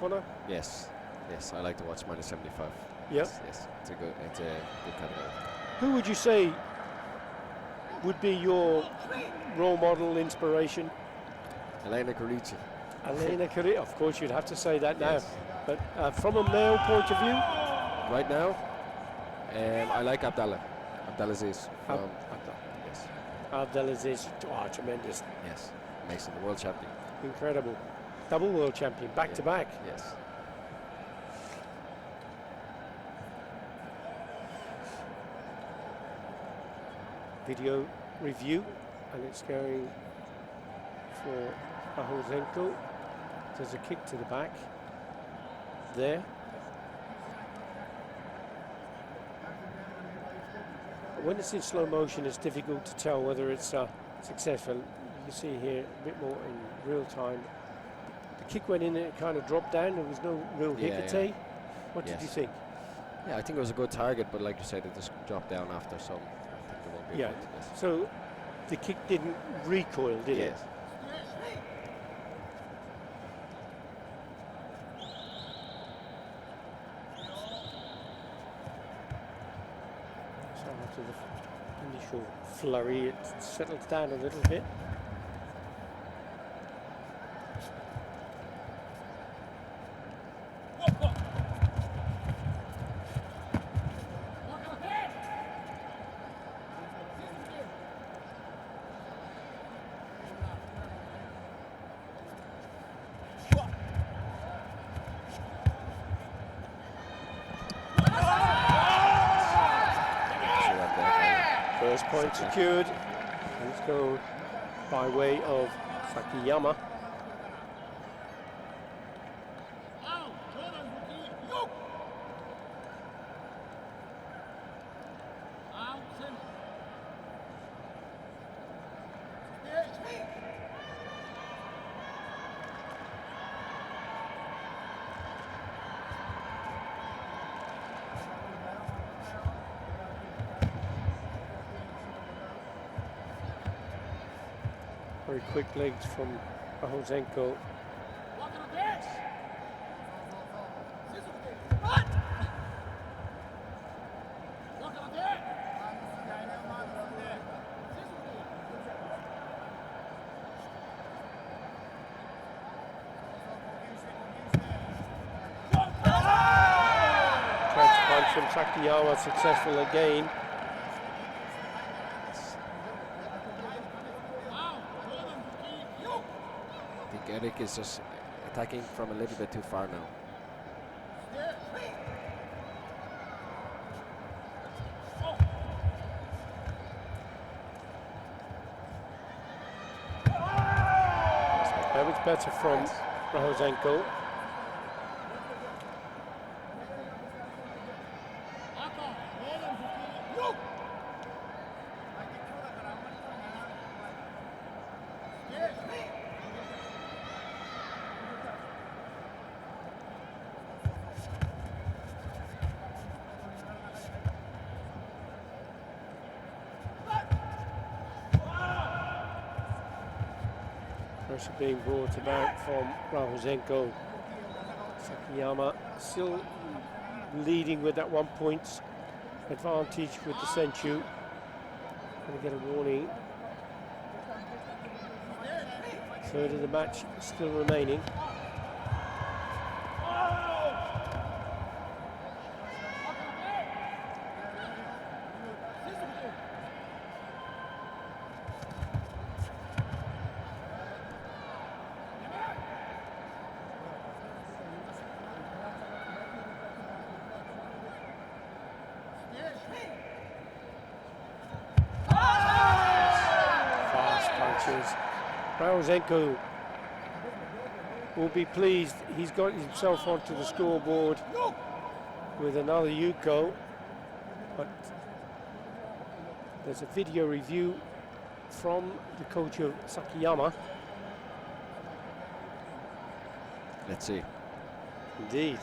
corner? Yes, yes, I like to watch minus 75. Yep. Yes, it's a good category. Who would you say would be your role model, inspiration? Elena Carici. Elena Carici, of course you'd have to say that now. Yes. But from a male point of view? Right now, I like Abdelaziz. Yes. Abdelaziz, tremendous. Yes, Mason, the world champion. Incredible. Double world champion, back to back. Yes. Video review, and it's going for Ahozenko. There's a kick to the back there. When it's in slow motion, it's difficult to tell whether it's successful. You can see here a bit more in real time. The kick went in and it kind of dropped down. There was no real hikate. What did you think? Yeah, I think it was a good target, but like you said, it just dropped down after, so I think there won't be a point, yes. So the kick didn't recoil, did it? So after the initial flurry, it settles down a little bit. First point secured. Let's go by way of Sakiyama. Very quick legs from Ahozenko. Punch from Sakiyama, successful again. Eric is just attacking from a little bit too far now. That was better from Ahozenko. Pressure being brought about from Ahozenko. Sakiyama still leading with that 1 point advantage with the Senchu. Going to get a warning. Third of the match still remaining. Ahozenko will be pleased. He's got himself onto the scoreboard with another Yuko, but there's a video review from the coach of Sakiyama. Let's see. Indeed.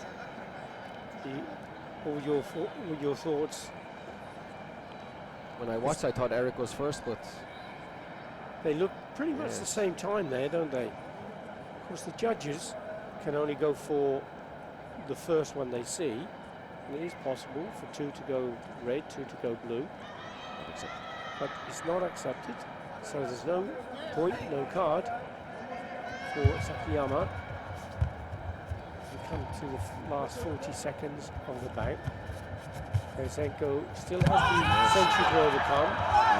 All your thoughts? When I watched, I thought Eric was first, but they look pretty much the same time there, don't they? Of course, the judges can only go for the first one they see. And it is possible for 2 to go red, 2 to go blue. But it's not accepted. So there's no point, no card for Sakiyama. We come to the last 40 seconds of the bout. Gouzenko still has the century to overcome,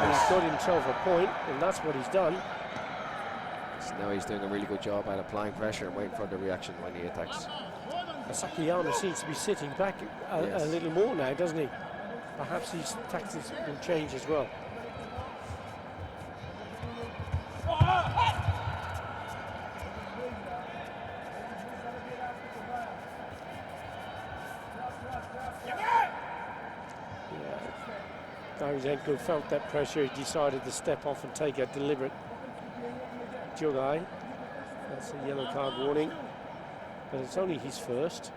and he's got himself a point, and that's what he's done. So now he's doing a really good job at applying pressure and waiting for the reaction when he attacks. Sakiyama seems to be sitting back a little more now, doesn't he? Perhaps his tactics will change as well. Gouzenko felt that pressure, he decided to step off and take a deliberate jugai. That's a yellow card warning, but it's only his first.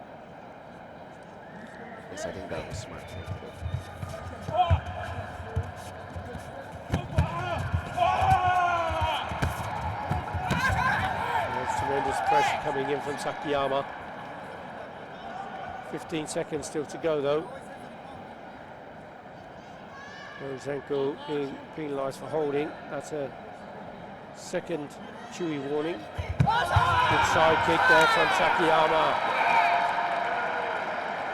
Yes, I think that was smart. There's tremendous pressure coming in from Sakiyama. 15 seconds still to go though. Gouzenko being penalised for holding. That's a second chewy warning. Good side kick there from Sakiyama.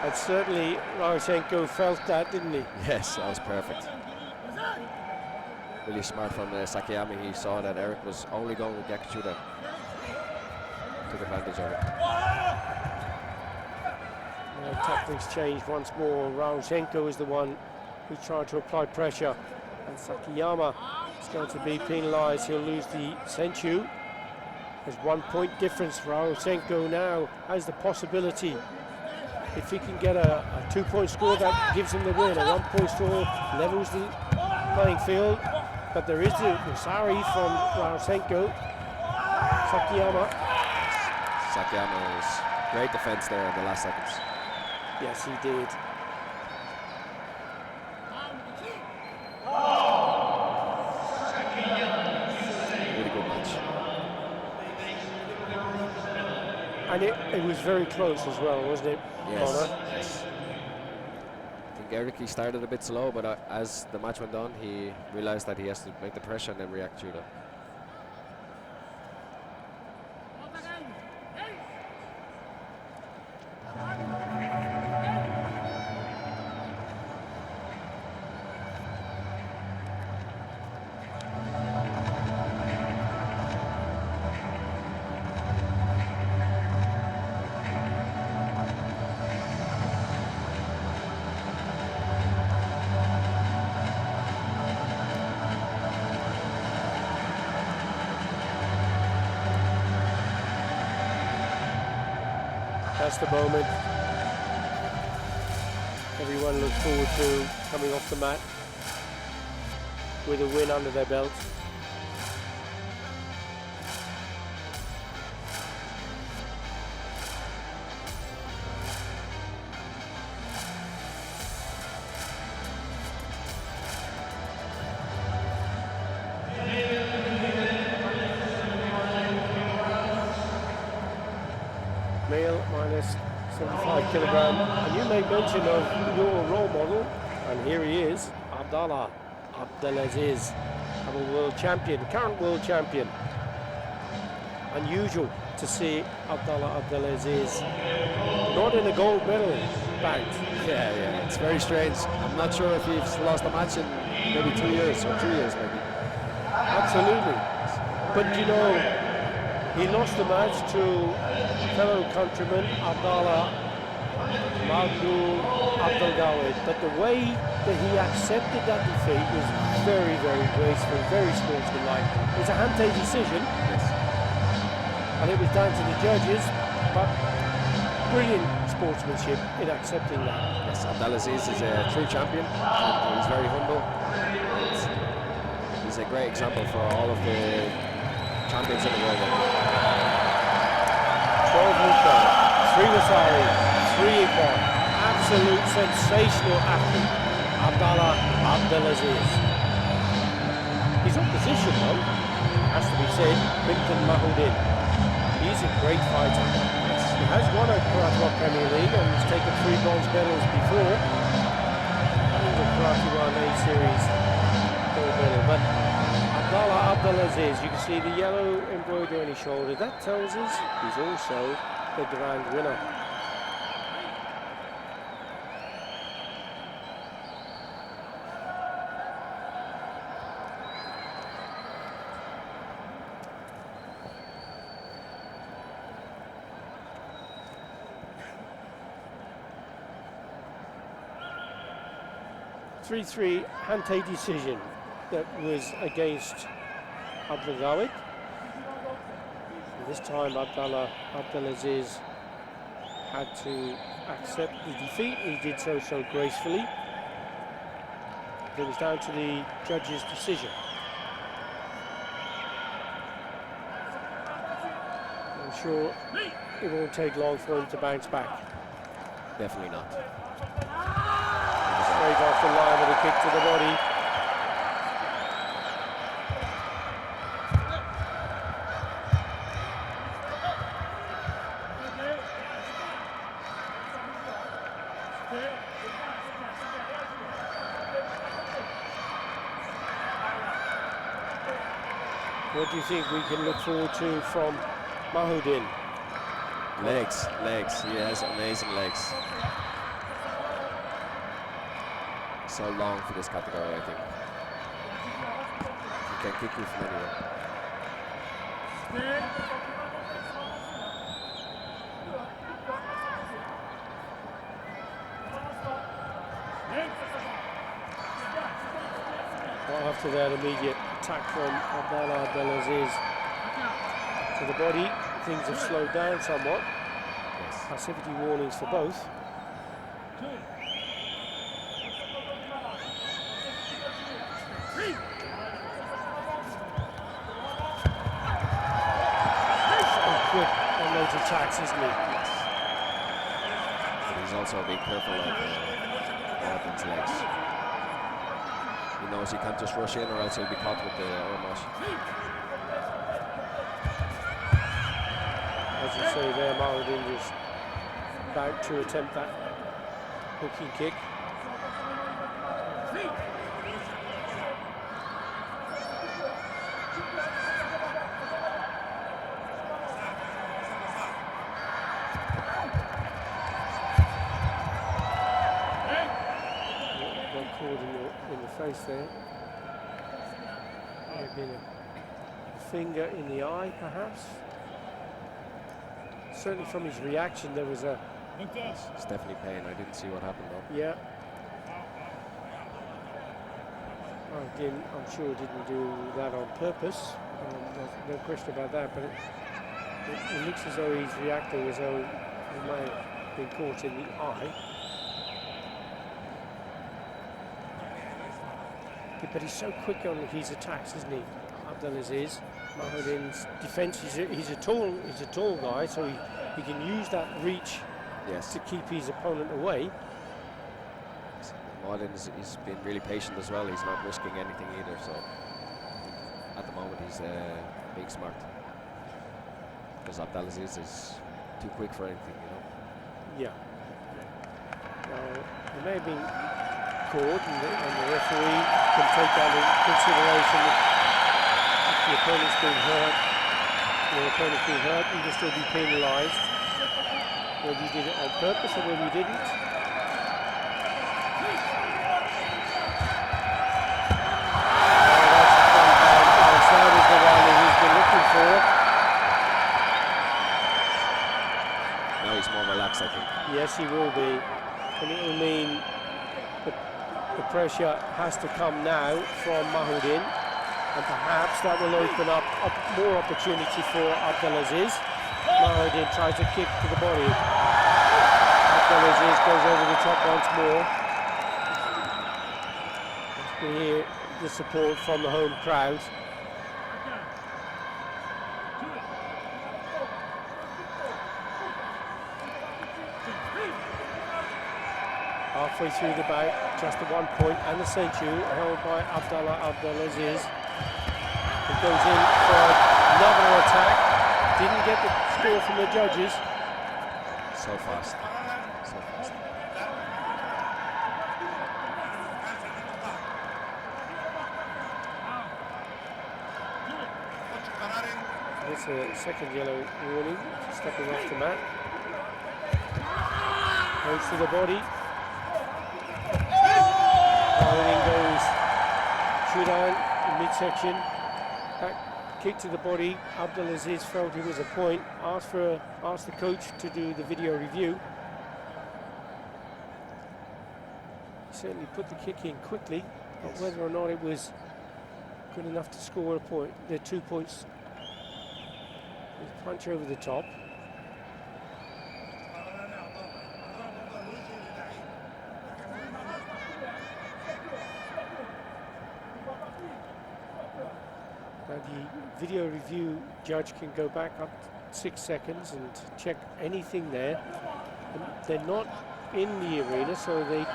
And certainly Gouzenko felt that, didn't he? Yes, that was perfect. Really smart from Sakiyama. He saw that Eric was only going with Yakuchuda. Took advantage of it. Tactics changed once more. Gouzenko is the one who tried to apply pressure, and Sakiyama is going to be penalised. He'll lose the senchu. There's 1 point difference. Gouzenko now has the possibility, if he can get a 2 point score, that gives him the win. A 1 point score levels the playing field, but there is the Musari from Gouzenko. Sakiyama was great defence there in the last seconds. Yes, he did. Really good match. And it was very close as well, wasn't it? Yes. Connor? Yes. I think Eric, he started a bit slow, but as the match went on, he realised that he has to make the pressure and then react to it. That's the moment everyone looks forward to, coming off the mat with a win under their belt. Male minus 75 kilogram, and you made mention of your role model, and here he is, Abdelaziz, double world champion, current world champion. Unusual to see Abdelaziz not in a gold medal bout. Yeah, it's very strange. I'm not sure if he's lost a match in maybe 2 years or 3 years maybe. Absolutely, but you know, he lost the match to fellow countryman Abdelgawad, but the way that he accepted that defeat was very, very graceful, very sportsmanlike. It was a Hante decision, Yes. and it was down to the judges, but brilliant sportsmanship in accepting that. Yes, Abdelaziz is a true champion, and he's very humble. And he's a great example for all of the champions in the world. 12 Hulka, 3 Wasari, 3 Iqbal. Absolute sensational athlete, Abdelaziz. His opposition, though, has to be said, Bintan Mahudin. He's a great fighter. Yes. He has won a Karate1 Premier League and he's taken 3 bronze medals before. In the Karate1 A Series gold medal. But Abdelaziz, you can see the yellow embroidery on his shoulder. That tells us he's also the Durand winner. Three Hante decision that was against Abdelgawad. This time Abdelaziz had to accept the defeat. He did so gracefully. It was down to the judge's decision. I'm sure it won't take long for him to bounce back. Definitely not. Straight off the line with a kick to the body. What do you think we can look forward to from Mahoudin? Legs. He has amazing legs. So long for this category, I think. He can kick you from anywhere. Well, after that immediate attack from Abdelaziz to the body, things have slowed down somewhat. Yes. Passivity warnings for both. Quick on those attacks, isn't he? Yes. But he's also being careful of Martin's legs. He knows he can't just rush in or else he'll be caught with the arm wash. As you say there, Mahoudin is about to attempt that hooking kick. In the face there. May have been a finger in the eye, perhaps. Certainly from his reaction, there was a... It's definitely pain. I didn't see what happened though. Yeah. Again, I'm sure didn't do that on purpose. No question about that, but it looks as though he's reacting as though he may have been caught in the eye. But he's so quick on his attacks, isn't he? Abdelaziz. Mahoudin's defence. He's a tall guy, so he can use that reach to keep his opponent away. Mahoudin he's been really patient as well. He's not risking anything either. So at the moment he's being smart. Because Abdelaziz is too quick for anything, you know. Yeah. He may have been caught, and the referee can take that into consideration. If the opponent's been hurt, he can still be penalised. Whether he did it on purpose or whether he didn't. That is the one that he's been looking for. Now he's more relaxed, I think. Yes, he will be. And it will mean the pressure has to come now from Mahoudin, and perhaps that will open up more opportunity for Abdelaziz. Mahoudin tries to kick to the body. Abdelaziz goes over the top once more. We hear the support from the home crowd. Halfway through the bout, just the 1 point and the century held by Abdelaziz. He goes in for another attack. Didn't get the score from the judges. So fast. So fast. It's a second yellow warning, stepping off the mat. Goes to the body. Warning goes shoot down in midsection. Back kick to the body. Abdelaziz felt it was a point. Asked the coach to do the video review. He certainly put the kick in quickly, but whether or not it was good enough to score a point, the 2 points. Punch over the top. Now the video review judge can go back up 6 seconds and check anything there. And they're not in the arena, so they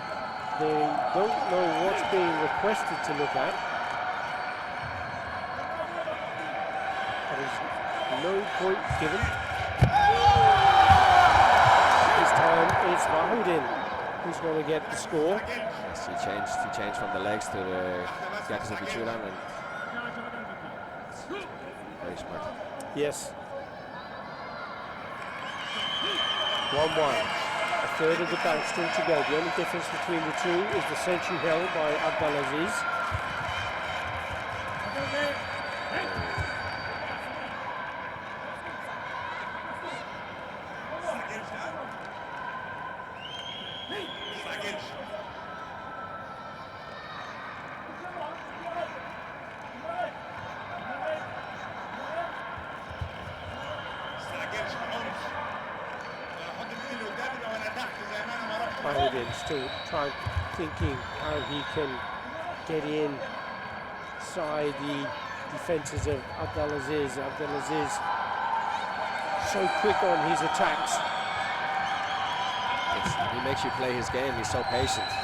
don't know what's being requested to look at. No point given. This time it's Mahoudin who's going to get the score. Yes, he changed from the legs to the Yakuza Churan, and very smart. Yes. 1-1. A third of the bout still to go. The only difference between the two is the century held by Abdelaziz. Still thinking how he can get inside the defences of Abdelaziz. Abdelaziz so quick on his attacks. He makes you play his game. He's so patient. I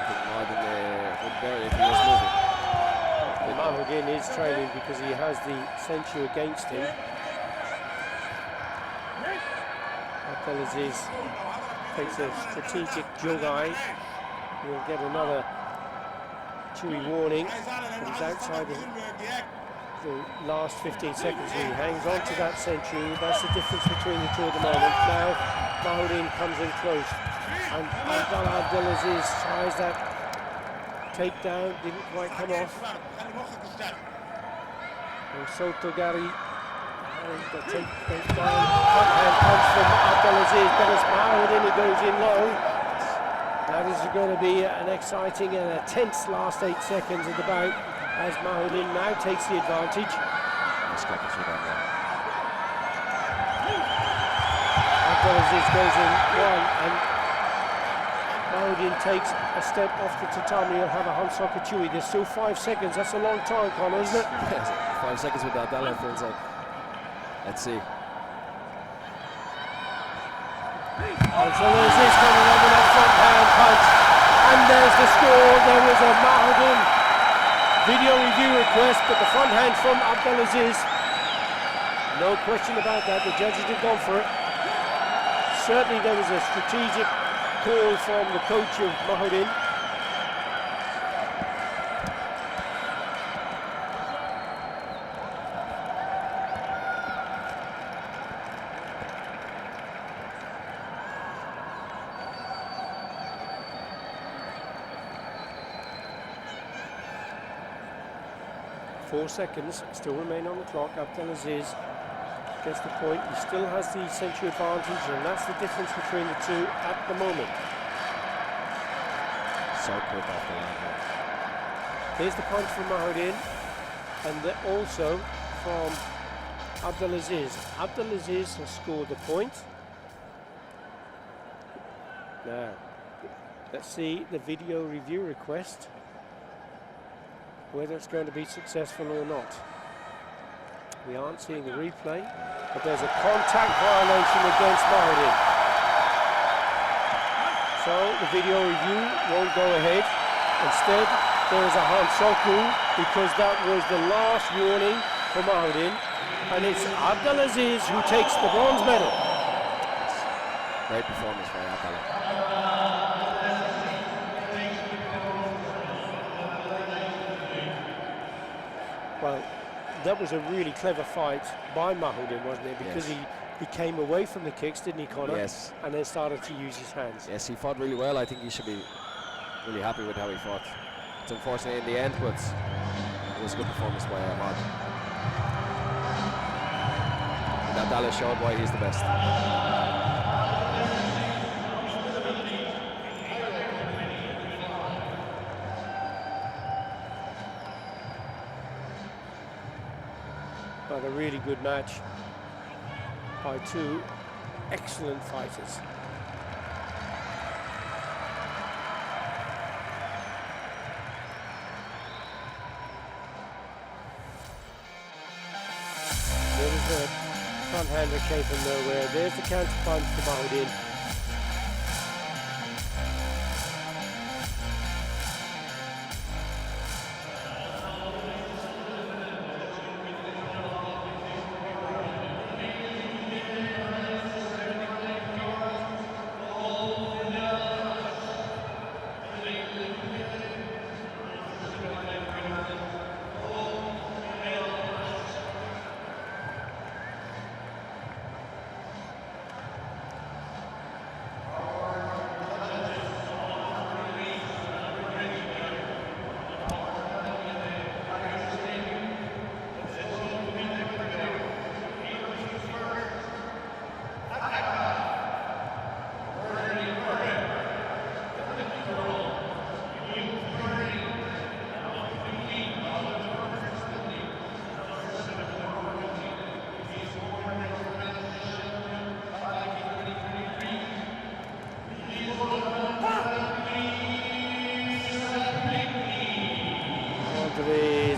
think more than would vary if he was moving. Mahoudin is trailing because he has the censure against him. Abdelaziz takes a strategic jog eye. He'll get another chewy warning. He's outside the last 15 seconds. He hangs on to that century. That's the difference between the two at the moment. Now Mahoudin comes in close, and Abdelaziz tries that takedown. Didn't quite come off. And Sotogari. The takedown, front hand punch from Abdelaziz, but as Mahoudin, he goes in low. That is going to be an exciting and a tense last 8 seconds of the bout as Mahoudin now takes the advantage. Abdelaziz goes in one, and Mahoudin takes a step off the tatami. He'll have a Hansoka Chewy. There's still 5 seconds. That's a long time, Conor, isn't it? Yes, 5 seconds with Abdallah feels like. Let's see. Abdelaziz coming over that front hand punch, and there's the score. There was a Mahoudin video review request, but the front hand from Abdelaziz. No question about that. The judges have gone for it. Certainly there was a strategic call from the coach of Mahoudin. Four seconds still remain on the clock. Abdelaziz gets the point. He still has the century advantage, and that's the difference between the two at the moment. So quick off the line. Here's the punch from Mahoudin, and also from Abdelaziz. Abdelaziz has scored the point. Now, let's see the video review request, whether it's going to be successful or not. We aren't seeing the replay, but there's a contact violation against Mahoudin. So the video review won't go ahead. Instead, there is a Hansoku, because that was the last warning for Mahoudin. And it's Abdelaziz who takes the bronze medal. Great performance by Abdallah. Well, that was a really clever fight by Mahmoudin, wasn't it? Because Yes. he came away from the kicks, didn't he, Conor? Yes. And then started to use his hands. Yes, he fought really well. I think he should be really happy with how he fought. It's unfortunate in the end, but it was a good performance by Ahmad. And Abdallah showed why he's the best. But a really good match by two excellent fighters. There was the front hand that came from nowhere. There's the counter punch to Mahmoudin.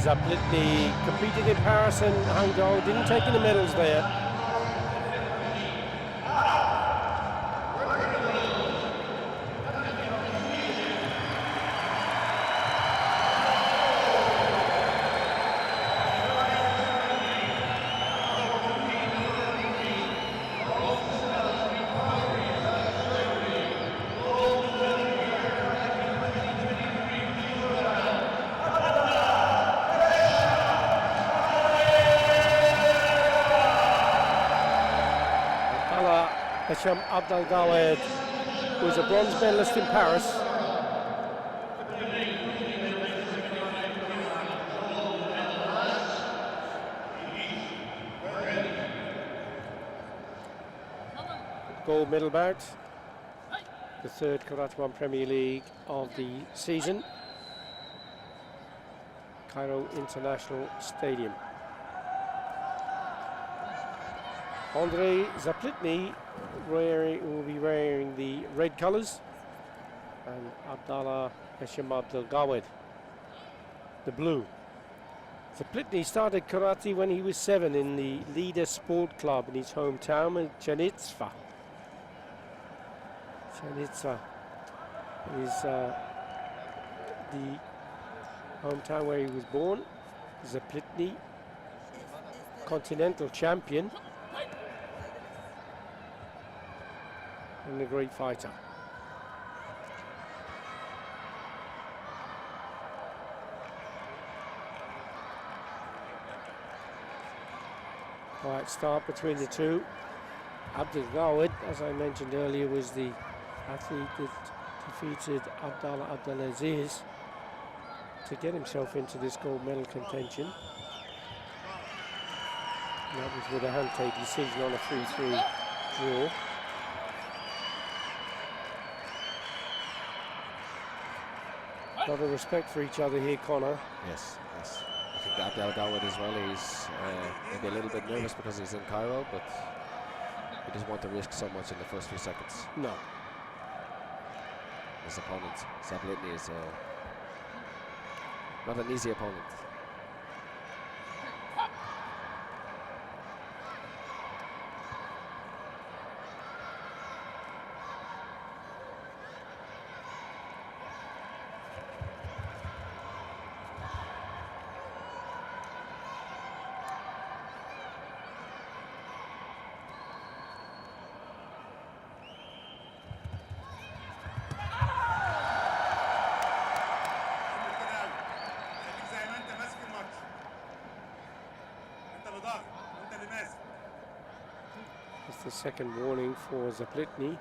Zaplitny competed in Paris and Hangzhou, didn't take any medals there. Abdelgawad was a bronze medalist in Paris. Gold medal bout, the third Karate 1 Premier League of the season. Cairo International Stadium. Andrei Zaplitny will be wearing the red colours, and Abdallah Abdelgawad the blue. Zaplitny started karate when he was 7 in the Leader Sport Club in his hometown in Chanitsa. Chanitsa is the hometown where he was born. Zaplitny, continental champion and a great fighter. Quiet start between the two. Abdelgawad, as I mentioned earlier, was the athlete that defeated Abdelaziz to get himself into this gold medal contention. And that was with a hand-take decision on a 3-3 draw. A lot of respect for each other here, Conor. Yes, yes. I think Abdelgawad as well, he's maybe a little bit nervous because he's in Cairo, but he doesn't want to risk so much in the first few seconds. No. His opponent, Zaplitny, is not an easy opponent. It's the second warning for Zaplitny.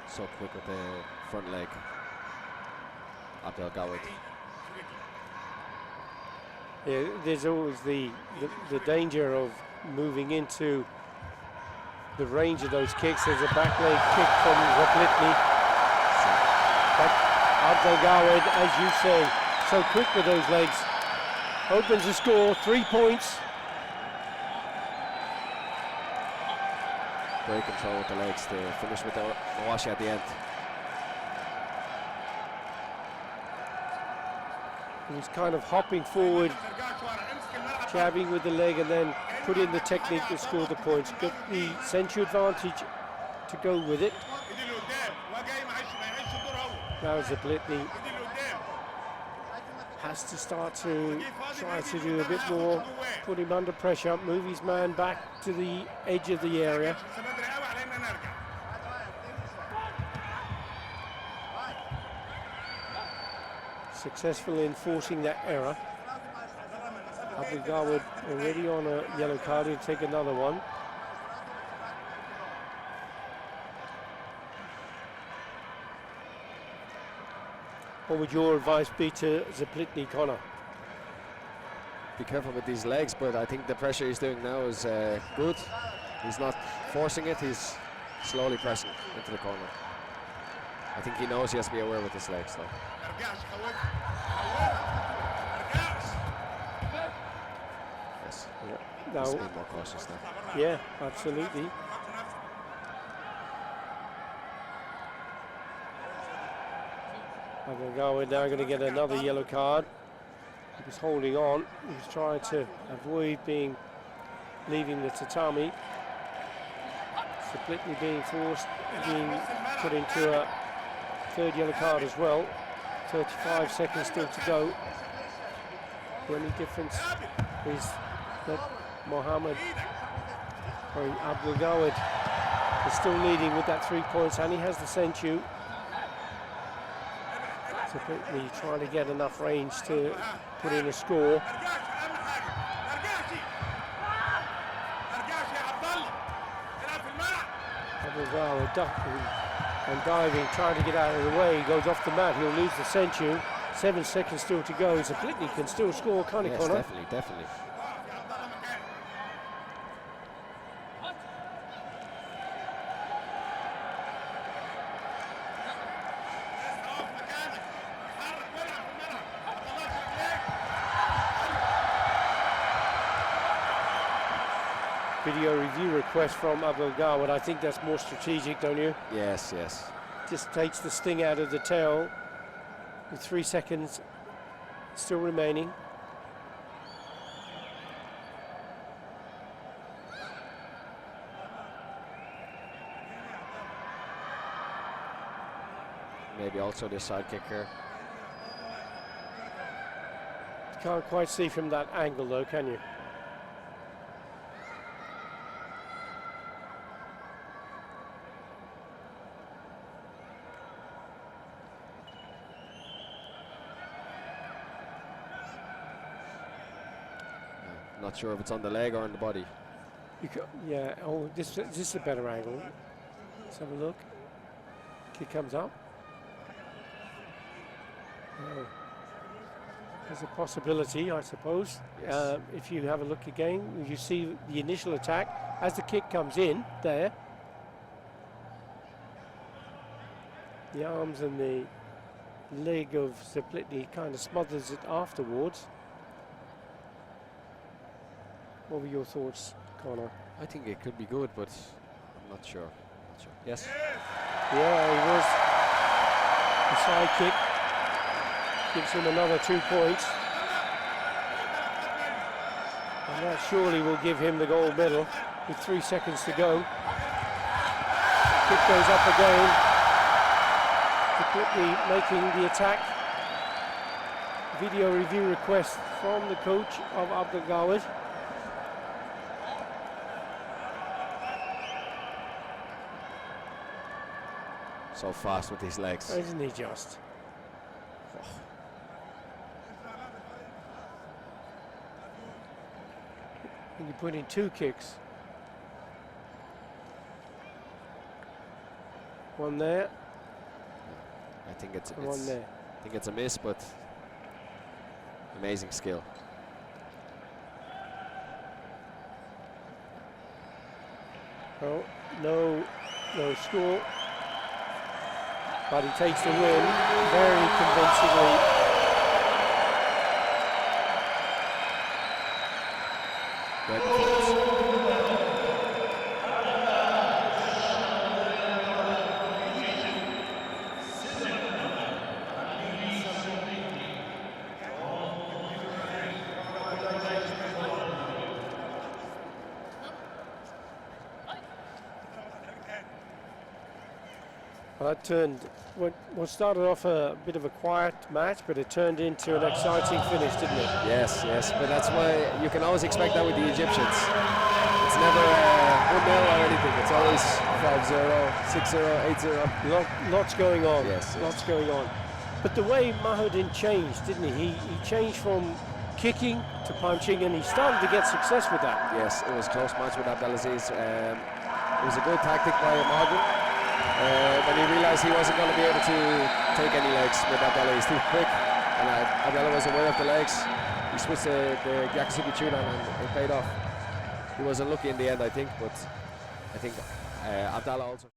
So quick with the front leg. Abdelgawad. Yeah, there's always the danger of moving into the range of those kicks. There's a back leg kick from Zaplitny. But Abdelgawad, as you say, so quick with those legs. Opens the score, 3 points. Great control with the legs to finish with the wash at the end. He's kind of hopping forward, jabbing with the leg, and then put in the technique to score the points. Got the century advantage to go with it. Now Zaplitny has to start to try to do a bit more, put him under pressure, move his man back to the edge of the area. Successful in forcing that error. Abdelgawad already on a yellow card, he'll take another one. What would your advice be to Zaplitny, Connor? Be careful with these legs, but I think the pressure he's doing now is good. He's not forcing it, he's slowly pressing into the corner. I think he knows he has to be aware with his legs though. Yes. Yeah. Now, he's being more cautious now. yeah, absolutely. Abdelgawad now going to get another yellow card. He was holding on. He was trying to avoid leaving the tatami. Zaplitny being put into a third yellow card as well. 35 seconds still to go. The only difference is that Abdelgawad is still leading with that 3 points, and he has the century. Zaplitny trying to get enough range to put in a score. Abdelgawad ducking and diving, trying to get out of the way. He goes off the mat, he'll lose the century. 7 seconds still to go. Zaplitny can still score, can't he, Yes, Connor? definitely. Video review request from Abdelgawad. I think that's more strategic, don't you? Yes. Just takes the sting out of the tail with 3 seconds still remaining. Maybe also the side kicker. You can't quite see from that angle though, can you? Not sure if it's on the leg or on the body. Yeah, oh, this is a better angle. Let's have a look. Kick comes up. Oh. There's a possibility, I suppose. Yes. If you have a look again, you see the initial attack as the kick comes in there. The arms and the leg of Zaplitny kind of smothers it afterwards. What were your thoughts, Connor? I think it could be good, but I'm not sure. Yes? Yeah, he was. The side kick gives him another 2 points. And that surely will give him the gold medal with 3 seconds to go. Kick goes up again. Zaplitny making the attack. Video review request from the coach of Abdelgawad. So fast with his legs. Isn't he just? Oh. And you put in 2 kicks. One there, I think it's and one there. I think it's a miss, but amazing skill. Oh, no score. But he takes the win very convincingly. Great performance. That turned what started off a bit of a quiet match, but it turned into an exciting finish, didn't it? Yes, yes, but that's why you can always expect that with the Egyptians. It's never 1-0 or anything. It's always 5-0, 6-0, 8-0. Lots going on. Yes, yes. Lots going on. But the way Mahudin changed, didn't he? He changed from kicking to punching, and he started to get success with that. Yes, it was a close match with Abdelaziz. It was a good tactic by Mahudin. When he realised he wasn't going to be able to take any legs with Abdallah, he's too quick, and Abdallah was aware of the legs. He switched the Yakusugi Chudan and it paid off. He was unlucky in the end, I think, but I think Abdallah also